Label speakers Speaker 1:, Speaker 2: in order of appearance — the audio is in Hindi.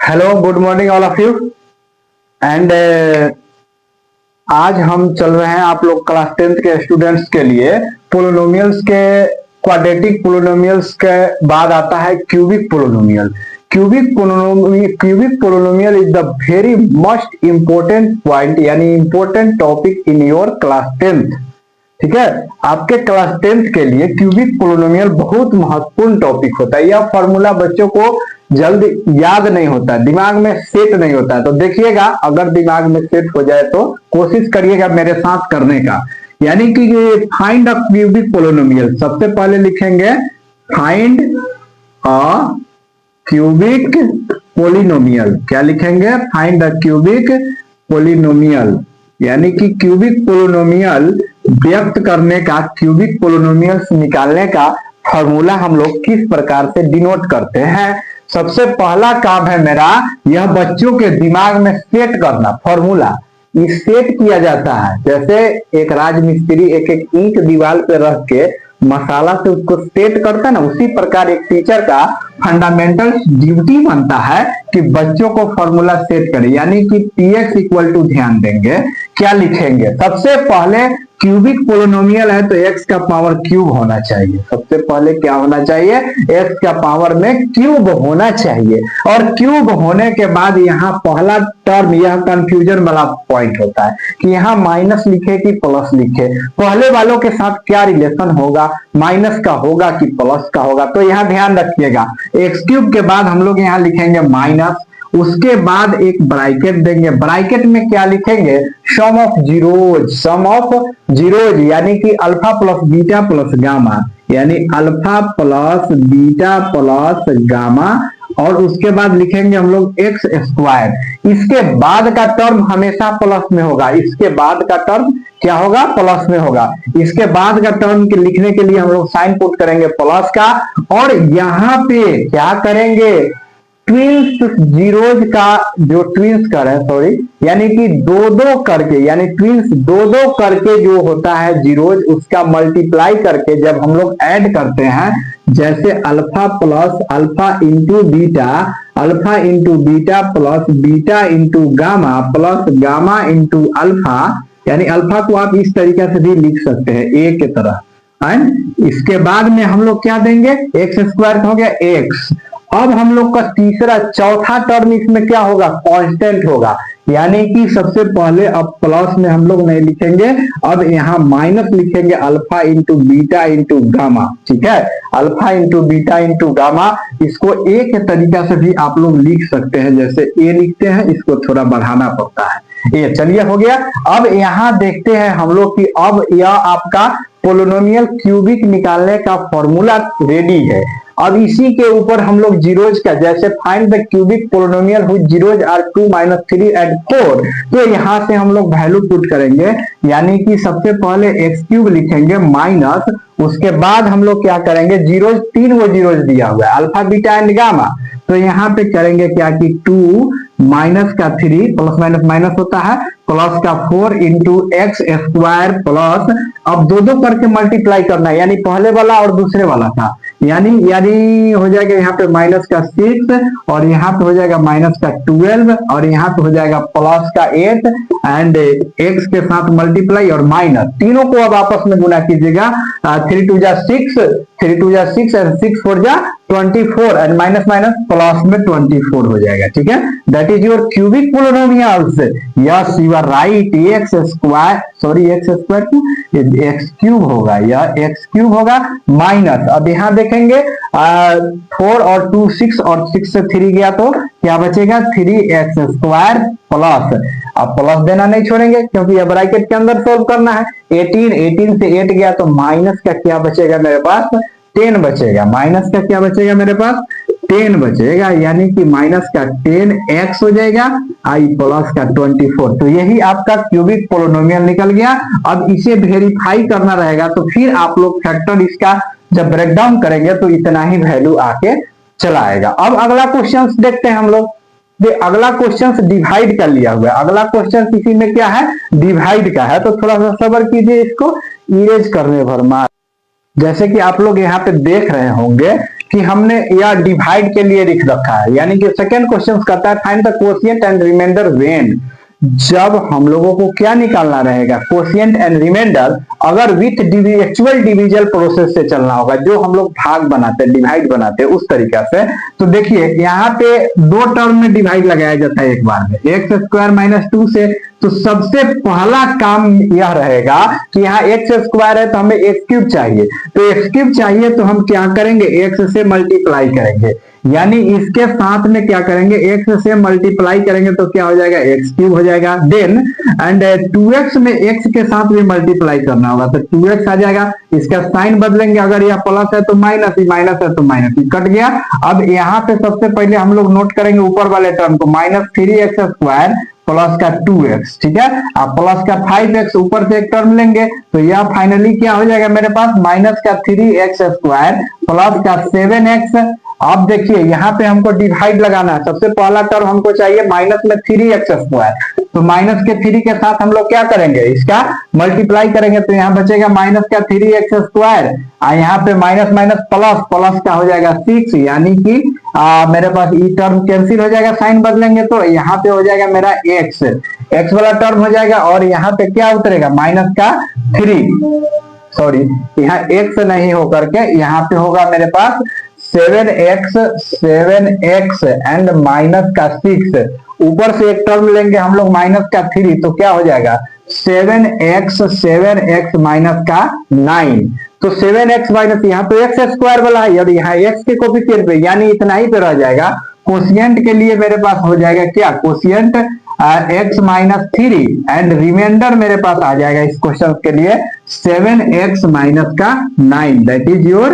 Speaker 1: Hello, good morning all of you. And आज हम चल रहे हैं आप लोग क्लास 10th के स्टूडेंट्स के लिए पोलिनोमियल्स के क्वाड्रेटिक पोलिनोमियल्स के बाद आता है cubic polynomial. Cubic polynomial is the very most important point यानी important topic in your class 10th। ठीक है, आपके क्लास 10th के लिए क्यूबिक पोलिनोमियल बहुत महत्वपूर्ण टॉपिक होता है। यह फॉर्मूला बच्चों को जल्द याद नहीं होता, दिमाग में सेट नहीं होता। तो देखिएगा, अगर दिमाग में सेट हो जाए तो कोशिश करिएगा मेरे साथ करने का। यानी कि फाइंड अ क्यूबिक पोलिनोमियल, सबसे पहले लिखेंगे फाइंड अ क्यूबिक पोलिनोमियल। क्या लिखेंगे? Find a cubic polynomial. यानी कि क्यूबिक पोलिनोमियल व्यक्त करने का, क्यूबिक पोलिनोमियल्स निकालने का फॉर्मूला हम लोग किस प्रकार से डिनोट करते हैं। सबसे पहला काम है मेरा, यह बच्चों के दिमाग में सेट करना। फॉर्मूला इस सेट किया जाता है, जैसे एक राजमिस्त्री एक एक ईंट दीवार पे रख के मसाला से उसको सेट करता है ना, उसी प्रकार एक टीचर का फंडामेंटल ड्यूटी बनता है कि बच्चों को फॉर्मूला सेट करे। यानी कि px इक्वल टू, ध्यान देंगे क्या लिखेंगे। सबसे पहले क्यूबिक पोलिनोमियल है तो x का पावर क्यूब होना चाहिए। सबसे पहले क्या होना चाहिए? x का पावर में क्यूब होना चाहिए। और क्यूब होने के बाद यहाँ पहला टर्म, यह कंफ्यूजन वाला पॉइंट होता है कि यहाँ माइनस लिखे कि प्लस लिखे। पहले वालों के साथ क्या रिलेशन होगा, माइनस का होगा कि प्लस का होगा। तो यहाँ ध्यान रखिएगा, एक्स क्यूब के बाद हम लोग यहाँ लिखेंगे माइनस, उसके बाद एक ब्रैकेट देंगे। ब्रैकेट में क्या लिखेंगे? Sum of zeros. Sum of zeros यानी कि alpha plus beta plus gamma, यानी alpha plus beta plus gamma. और उसके बाद लिखेंगे हम लोग एक्स स्क्वायर। इसके बाद का टर्म हमेशा प्लस में होगा, इसके बाद का टर्म क्या होगा? प्लस में होगा। इसके बाद का टर्म के लिखने के लिए हम लोग साइन पुट करेंगे प्लस का। और यहाँ पे क्या करेंगे? ट्विंस जीरोज का जो ट्विंस कर है, सॉरी, यानी कि दो दो करके, यानी ट्विंस दो दो करके जो होता है जीरोज, उसका मल्टीप्लाई करके जब हम लोग ऐड करते हैं, जैसे alpha plus alpha into beta, alpha into beta plus beta into gamma plus gamma into alpha, यानी अल्फा को आप इस तरीके से भी लिख सकते हैं ए के तरह। एंड इसके बाद में हम लोग क्या देंगे? एक्स स्क्वायर हो गया एक्स। अब हम लोग का तीसरा चौथा टर्म इसमें क्या होगा? कांस्टेंट होगा। यानी कि सबसे पहले अब प्लस में हम लोग नहीं लिखेंगे, अब यहाँ माइनस लिखेंगे alpha into beta into gamma. ठीक है, alpha into beta into gamma. इसको ए के तरीका से भी आप लोग लिख सकते हैं, जैसे ए लिखते हैं, इसको थोड़ा बढ़ाना पड़ता है। ये चलिए हो गया। अब यहाँ देखते हैं हम लोग कि अब यह आपका पोलिनोमियल क्यूबिक निकालने का फॉर्मूला रेडी है। अब इसी के ऊपर हम लोग जीरोज का, जैसे फाइंड द क्यूबिक पोलिनोमियल हुई जीरोज आर 2 - 3 एंड 4, तो यहाँ से हम लोग वैल्यू पुट करेंगे। यानी कि सबसे पहले एक्स क्यूब लिखेंगे माइनस, उसके बाद हम लोग क्या करेंगे? जीरोज, तीन वो जीरोज दिया हुआ है, अल्फा बीटा एंड गामा। तो यहाँ पे करेंगे क्या कि 2 माइनस का 3, प्लस माइनस माइनस होता है, प्लस का 4 इंटू एक्स स्क्वायर प्लस, अब दो दो करके मल्टीप्लाई करना है, यानी पहले वाला और दूसरे वाला था। यानी हो जाएगा यहाँ पे माइनस का 6 और यहाँ पे हो जाएगा माइनस का 12 और यहाँ पे हो जाएगा प्लस का 8 एंड एक्स के साथ मल्टीप्लाई और माइनस, तीनों को अब आपस में गुना कीजिएगा। 3 2 जा 6, 3 2 जा 6 एंड 6 4 जा 24 एंड माइनस माइनस प्लस में 24 हो जाएगा। ठीक है, that is your cubic polynomials. Yes, you are right. X square, sorry x square x cube होगा, यह एक्स क्यूब होगा माइनस, अब यहाँ देखेंगे 4 और 2 6 और 6 से 3 गया तो क्या बचेगा? 3x स्क्वायर प्लस, अब प्लस देना नहीं छोड़ेंगे क्योंकि यह ब्रैकेट के अंदर सोल्व करना है। 18 से 8 गया तो माइनस का क्या बचेगा मेरे पास? 10 बचेगा। माइनस का क्या बचेगा मेरे पास? 10 बचेगा, यानी कि माइनस का 10x हो जाएगा, आई प्लस का 24। तो यही आपका क्यूबिक पोलिनोमियल निकल गया। अब इसे वेरीफाई करना रहेगा, तो फिर आप लोग फैक्टर इसका जब ब्रेकडाउन करेंगे तो इतना ही वैल्यू आके चला आएगा। अब अगला क्वेश्चन देखते हैं हम लोग। अगला क्वेश्चन डिवाइड कर लिया हुआ है। अगला क्वेश्चन इसी में क्या है? डिवाइड का है। तो थोड़ा सा सब्र कीजिए, इसको इरेज करने भर मार। जैसे कि आप लोग यहाँ पे देख रहे होंगे कि हमने या डिवाइड के लिए लिख रखा है, यानी कि सेकंड क्वेश्चन कहता है find the quotient and remainder when, जब हम लोगों को क्या निकालना रहेगा, कोशिएंट एंड रिमाइंडर, अगर विथ एक्चुअल डिविजन प्रोसेस से चलना होगा, जो हम लोग भाग बनाते हैं, डिवाइड बनाते हैं उस तरीका से। तो देखिए यहाँ पे दो टर्म में डिवाइड लगाया जाता है एक बार में, एक्स स्क्वायर माइनस 2 से। तो सबसे पहला काम यह रहेगा कि यहाँ एक्स स्क्वायर है तो हमें एक्स क्यूब चाहिए, तो एक्स क्यूब चाहिए तो हम क्या करेंगे, एक्स से मल्टीप्लाई करेंगे, यानी इसके साथ में क्या करेंगे, एक्स से मल्टीप्लाई करेंगे तो क्या हो जाएगा, एक्स क्यूब हो जाएगा। देन एंड 2x में एक्स के साथ भी मल्टीप्लाई करना होगा तो 2x आ जाएगा, इसका साइन बदलेंगे, अगर यह प्लस है तो माइनस, माइनस है तो माइनस, कट गया। अब यहाँ पे सबसे पहले हम लोग नोट करेंगे ऊपर वाले टर्म को, माइनस 3x स्क्वायर प्लस का 2x, ठीक है। अब प्लस का 5x ऊपर से एक टर्म लेंगे तो यह फाइनली क्या हो जाएगा मेरे पास, माइनस का 3x स्क्वायर प्लस का 7x। अब देखिए यहाँ पे हमको डिवाइड लगाना है, सबसे पहला टर्म हमको चाहिए माइनस में 3x स्क्वायर, तो माइनस के 3 के साथ हम लोग क्या करेंगे, इसका मल्टीप्लाई करेंगे, तो यहाँ बचेगा माइनस का 3x स्क्वायर, यहाँ पे माइनस माइनस प्लस, प्लस का हो जाएगा 6, यानी कि मेरे पास ई टर्म कैंसिल हो जाएगा, साइन बदलेंगे तो यहाँ पे हो जाएगा मेरा x वाला टर्म हो जाएगा, और यहाँ पे क्या उतरेगा, माइनस का 3, सॉरी यहाँ x नहीं होकर के यहाँ पे होगा मेरे पास 7x एंड माइनस का 6, ऊपर से एक टर्म लेंगे हम लोग माइनस का 3, तो क्या हो जाएगा 7x माइनस का 9, तो 7x माइनस यहाँ पे x स्क्वायर वाला है और यहाँ x के कोफिशिएंट पे, यानी इतना ही पे रह जाएगा। कोशिएंट के लिए मेरे पास हो जाएगा क्या, quotient x minus 3 and remainder मेरे पास आ जाएगा इस क्वेश्चन के लिए 7x माइनस का 9, दैट इज योर